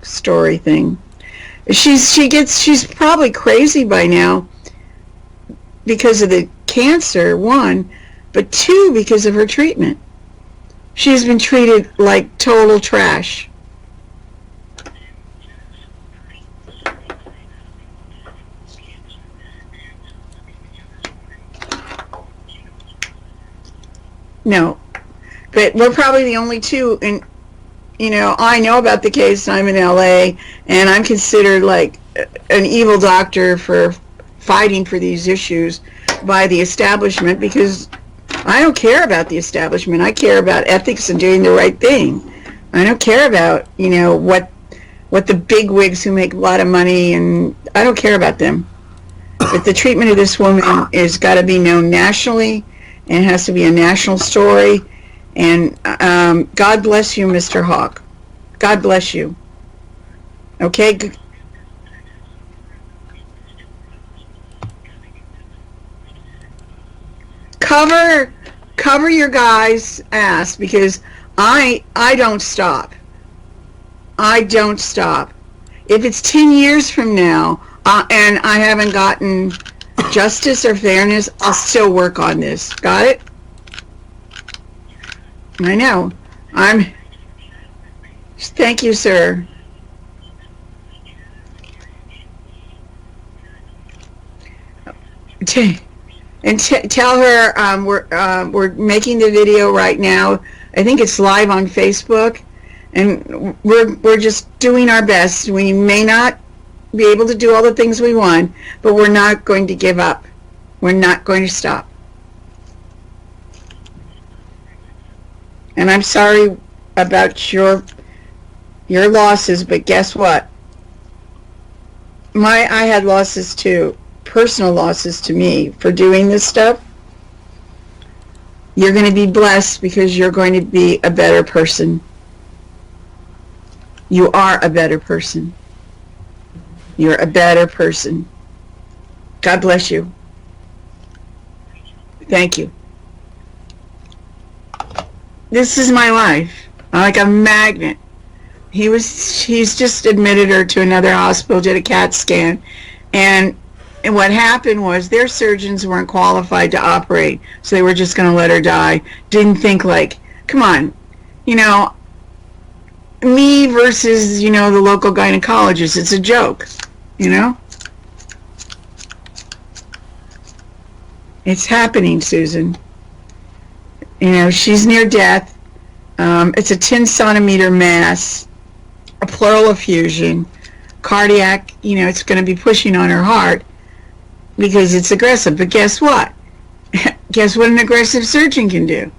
story thing. She's probably crazy by now because of the cancer, one, but two, because of her treatment. She's been treated like total trash. No, but we're probably the only two in, I know about the case. I'm in LA, and I'm considered like an evil doctor for fighting for these issues by the establishment, because I don't care about the establishment. I care about ethics and doing the right thing. I don't care about, what the big wigs who make a lot of money, and I don't care about them. But the treatment of this woman has got to be known nationally, and it has to be a national story. And God bless you, Mr. Hawk. God bless you. Okay? Cover your guy's ass, because I don't stop. I don't stop. If it's 10 years from now and I haven't gotten justice or fairness, I'll still work on this. Got it? I know. Thank you, sir. And tell her we're making the video right now. I think it's live on Facebook, and we're just doing our best. We may not be able to do all the things we want, but we're not going to give up. We're not going to stop. And I'm sorry about your losses, but guess what? I had losses too, personal losses to me for doing this stuff. You're going to be blessed because you're going to be a better person. You are a better person. You're a better person. God bless you. Thank you. This is my life. I'm like a magnet. He's just admitted her to another hospital, did a CAT scan, and what happened was their surgeons weren't qualified to operate, so they were just going to let her die. Didn't think like, come on, me versus, the local gynecologist. It's a joke, It's happening, Susan. She's near death. It's a 10 centimeter mass, a pleural effusion, cardiac, it's going to be pushing on her heart because it's aggressive. But guess what? Guess what an aggressive surgeon can do?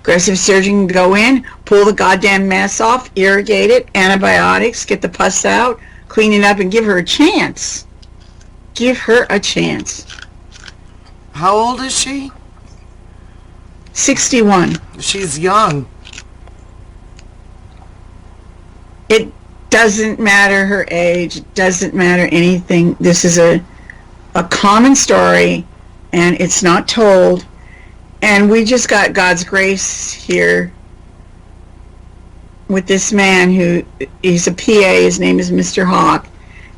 Aggressive surgeon can go in, pull the goddamn mass off, irrigate it, antibiotics, get the pus out, clean it up, and give her a chance. Give her a chance. How old is she? 61. She's young. It doesn't matter her age. It doesn't matter anything. This is a common story, and it's not told. And we just got God's grace here with this man who, he's a PA. His name is Mr. Hawk,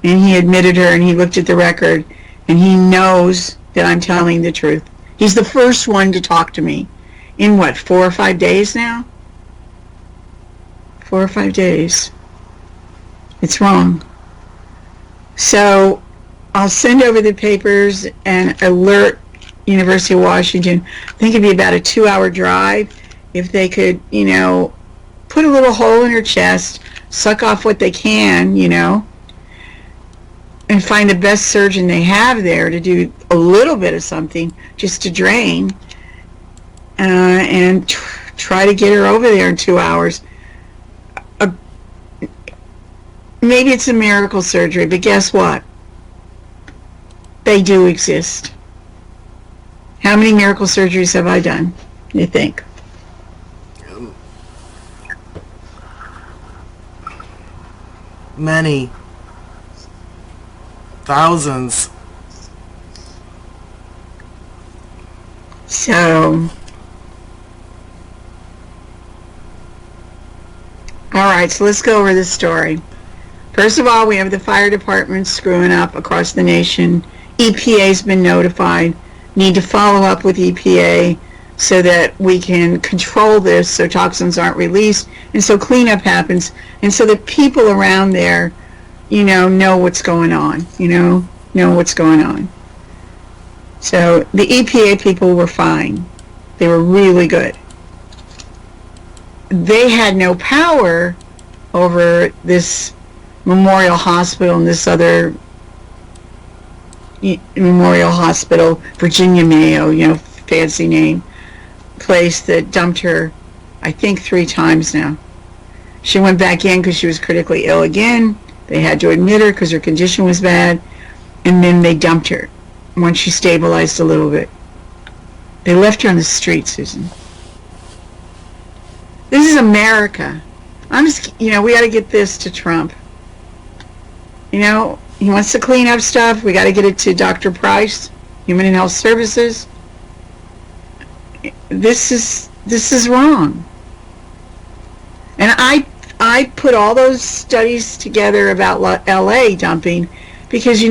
and he admitted her, and he looked at the record, and he knows that I'm telling the truth. He's the first one to talk to me in 4 or 5 days now? 4 or 5 days. It's wrong. So I'll send over the papers and alert University of Washington. I think it'd be about a 2-hour drive if they could, put a little hole in her chest, suck off what they can, and find the best surgeon they have there to do a little bit of something just to drain, and try to get her over there in 2 hours. Maybe it's a miracle surgery, but guess what? They do exist. How many miracle surgeries have I done, you think? Many. Thousands. So, all right, so let's go over this story. First of all, we have the fire department screwing up across the nation. EPA's been notified. Need to follow up with EPA so that we can control this so toxins aren't released and so cleanup happens and so that people around there, know what's going on, know what's going on. So the EPA people were fine. They were really good. They had no power over this Memorial Hospital and this other Memorial Hospital, Virginia Mayo, fancy name, place that dumped her, I think 3 times now. She went back in because she was critically ill again. They had to admit her because her condition was bad, and then they dumped her once she stabilized a little bit. They left her on the street, Susan. This is America. We got to get this to Trump. He wants to clean up stuff. We got to get it to Dr. Price, Human and Health Services. This is wrong. And I put all those studies together about LA dumping because,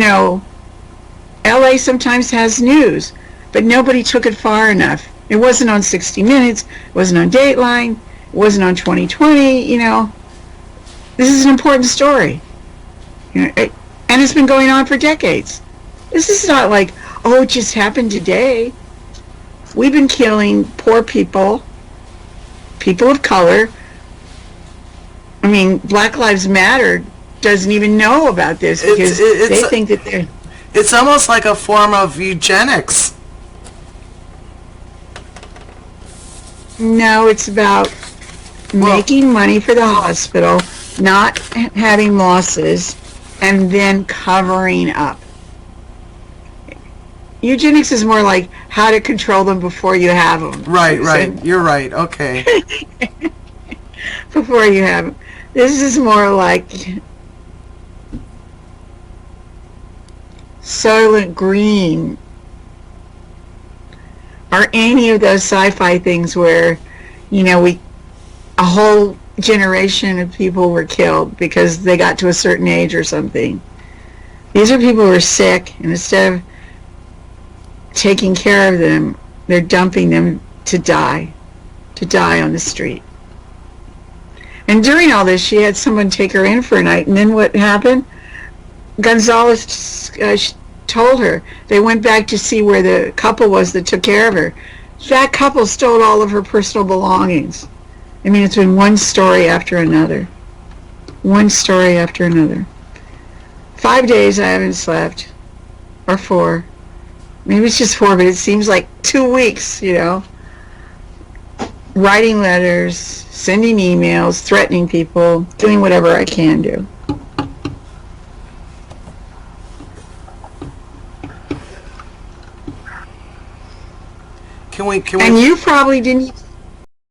LA sometimes has news, but nobody took it far enough. It wasn't on 60 Minutes, it wasn't on Dateline, it wasn't on 2020, This is an important story. And it's been going on for decades. This is not like, it just happened today. We've been killing poor people of color. I mean, Black Lives Matter doesn't even know about this because they think that they're... It's almost like a form of eugenics. No, it's about making money for the hospital, not having losses, and then covering up. Eugenics is more like how to control them before you have them. Right. You're right. Okay. Before you have them. This is more like Soylent Green or any of those sci-fi things where, a whole generation of people were killed because they got to a certain age or something. These are people who are sick, and instead of taking care of them, they're dumping them to die on the street. And during all this, she had someone take her in for a night, and then what happened? Gonzalez told her. They went back to see where the couple was that took care of her. That couple stole all of her personal belongings. I mean, it's been one story after another. One story after another. 5 days I haven't slept. Or 4. Maybe it's just 4, but it seems like 2 weeks, Writing letters, sending emails, threatening people, doing whatever I can do. Can we? And you probably didn't